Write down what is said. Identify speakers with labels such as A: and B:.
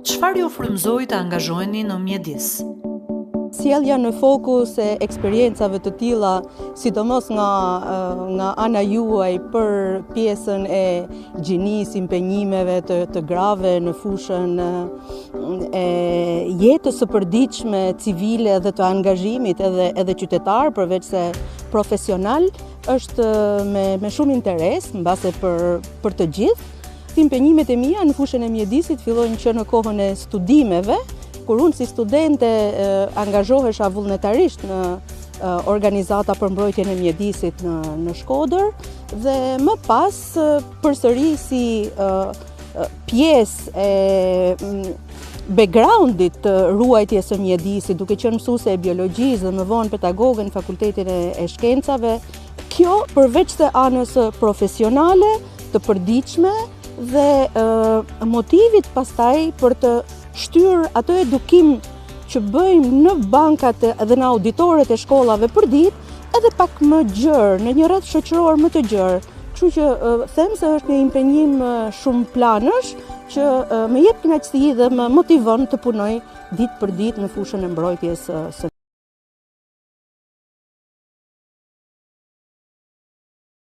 A: Çfarë ju frymëzoi të angazhoheni në mjedis?
B: Sjellja në fokus e eksperiencave të tilla, sidomos nga ana juaj për pjesën e gjinisë, impenjimeve të grave në fushën e jetës së përditshme civile dhe të angazhimit edhe qytetar, përveç se profesional, është me shumë interes, mbase për të gjithë. Impenjimet e mia në fushën e mjedisit fillojnë që në kohën e studimeve, kur unë si studente angazhohesha vullnetarisht në organizata për mbrojtjen e mjedisit në Shkodër dhe më pas përsëri si pjesë e backgroundit të ruajtjes së mjedisit, duke qenë mësuese e biologjisë dhe më vonë pedagoge në Fakultetin e Shkencave. Kjo përveç se anës profesionale të përditshme dhe motivit pastaj për të shtyr atë edukim që bëjmë në bankat dhe në auditoret e shkollave për ditë, edhe pak më gjerë, në një rreth shoqëror më të gjerë. Kështu që them se është një impenjim shumë planësh që më jep kënaqësi dhe më motivon të punoj ditë për ditë në fushën e mbrojtjes së